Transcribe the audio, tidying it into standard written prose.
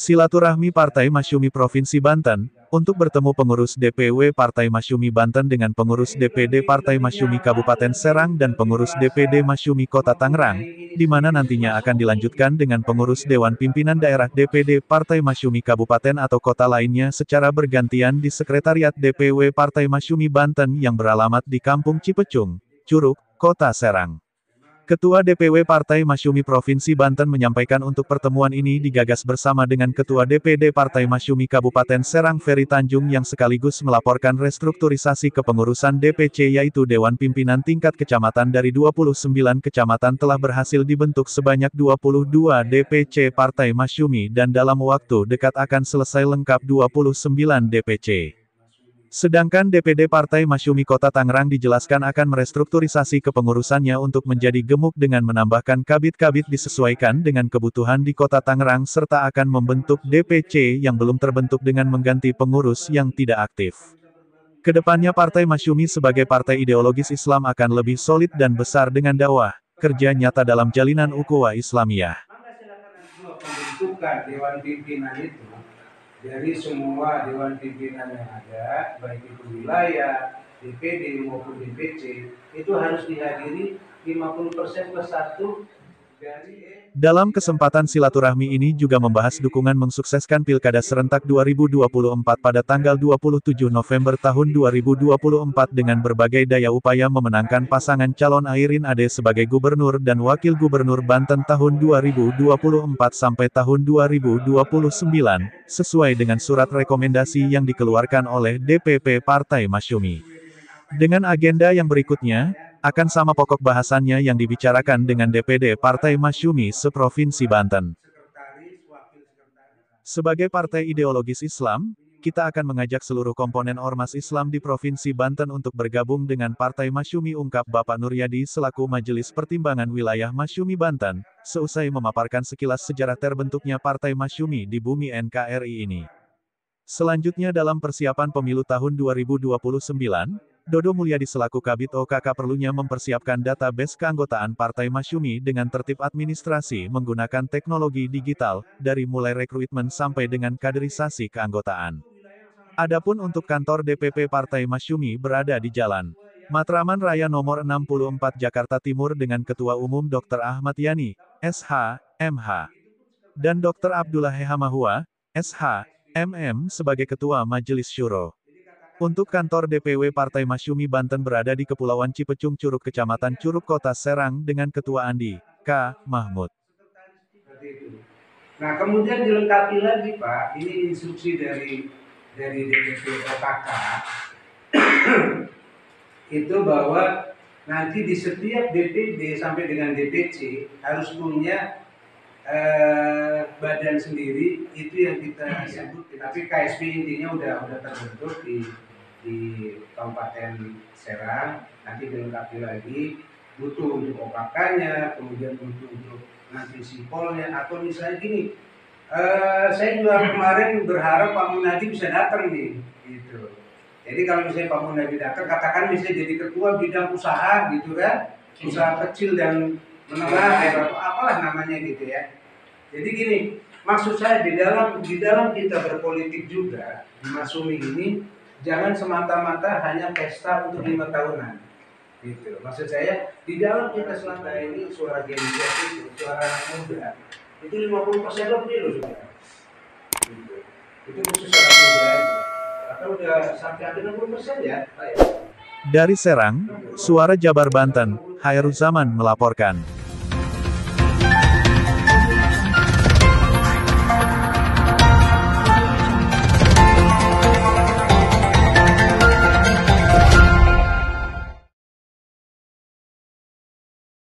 Silaturahmi Partai Masyumi Provinsi Banten, untuk bertemu pengurus DPW Partai Masyumi Banten dengan pengurus DPD Partai Masyumi Kabupaten Serang dan pengurus DPD Masyumi Kota Tangerang, di mana nantinya akan dilanjutkan dengan pengurus Dewan Pimpinan Daerah DPD Partai Masyumi Kabupaten atau kota lainnya secara bergantian di Sekretariat DPW Partai Masyumi Banten yang beralamat di Kampung Cipecung, Curug, Kota Serang. Ketua DPW Partai Masyumi Provinsi Banten menyampaikan untuk pertemuan ini digagas bersama dengan Ketua DPD Partai Masyumi Kabupaten Serang Ferry Tanjung yang sekaligus melaporkan restrukturisasi kepengurusan DPC yaitu Dewan Pimpinan tingkat kecamatan dari 29 kecamatan telah berhasil dibentuk sebanyak 22 DPC Partai Masyumi dan dalam waktu dekat akan selesai lengkap 29 DPC. Sedangkan DPD Partai Masyumi Kota Tangerang dijelaskan akan merestrukturisasi kepengurusannya untuk menjadi gemuk dengan menambahkan kabid-kabid disesuaikan dengan kebutuhan di Kota Tangerang serta akan membentuk DPC yang belum terbentuk dengan mengganti pengurus yang tidak aktif. Kedepannya Partai Masyumi sebagai partai ideologis Islam akan lebih solid dan besar dengan dakwah, kerja nyata dalam jalinan ukhuwah Islamiyah. Pembentukan Dewan Pimpinan itu dari semua Dewan Pimpinan yang ada, baik itu wilayah, DPD maupun DPC, itu harus dihadiri 50% plus 1 dari... Dalam kesempatan silaturahmi ini juga membahas dukungan mensukseskan Pilkada Serentak 2024 pada tanggal 27 November tahun 2024 dengan berbagai daya upaya memenangkan pasangan calon Airin Ade sebagai Gubernur dan Wakil Gubernur Banten tahun 2024 sampai tahun 2029, sesuai dengan surat rekomendasi yang dikeluarkan oleh DPP Partai Masyumi. Dengan agenda yang berikutnya, akan sama pokok bahasannya yang dibicarakan dengan DPD Partai Masyumi seprovinsi Banten. Sebagai partai ideologis Islam, kita akan mengajak seluruh komponen ormas Islam di Provinsi Banten untuk bergabung dengan Partai Masyumi, ungkap Bapak Nuryadi selaku Majelis Pertimbangan Wilayah Masyumi Banten, seusai memaparkan sekilas sejarah terbentuknya Partai Masyumi di bumi NKRI ini. Selanjutnya dalam persiapan pemilu tahun 2029, Dodo Mulyadi selaku Kabid OKK perlunya mempersiapkan database keanggotaan Partai Masyumi dengan tertib administrasi menggunakan teknologi digital, dari mulai rekrutmen sampai dengan kaderisasi keanggotaan. Adapun untuk kantor DPP Partai Masyumi berada di Jalan Matraman Raya nomor 64 Jakarta Timur dengan Ketua Umum Dr. Ahmad Yani, SH, MH, dan Dr. Abdullah Hehamahua, SH, MM sebagai Ketua Majelis Syuro. Untuk kantor DPW Partai Masyumi Banten berada di Kepulauan Cipecung Curug Kecamatan Curug Kota Serang dengan Ketua Andi, K. Mahmud. Nah kemudian dilengkapi lagi Pak, ini instruksi dari DPP OKK, itu bahwa nanti di setiap DPD sampai dengan DPC harus punya badan sendiri, itu yang kita sebut, tapi KSP intinya udah terbentuk di Kabupaten Serang, nanti dilengkapi lagi, butuh untuk OKK-nya, kemudian butuh untuk nanti sipolnya, atau misalnya gini, saya juga kemarin berharap Pak Munadi bisa datang nih, gitu. Jadi kalau misalnya Pak Munadi datang, katakan misalnya jadi ketua bidang usaha, gitu kan, usaha kecil dan menengah, apalah namanya gitu ya. Jadi gini, maksud saya di dalam kita berpolitik juga di Masyumi ini, jangan semata-mata hanya pesta untuk 5 tahunan. Gitu. Maksud saya, di dalam kita selama ini suara Gen Z itu, suara anak muda, itu 50% lebih loh sudah. Gitu. Itu khusus anak muda aja. Atau udah sampai ada 60% ya, Pak ya. Dari Serang, Suara Jabar Banten, Hairul Zaman melaporkan.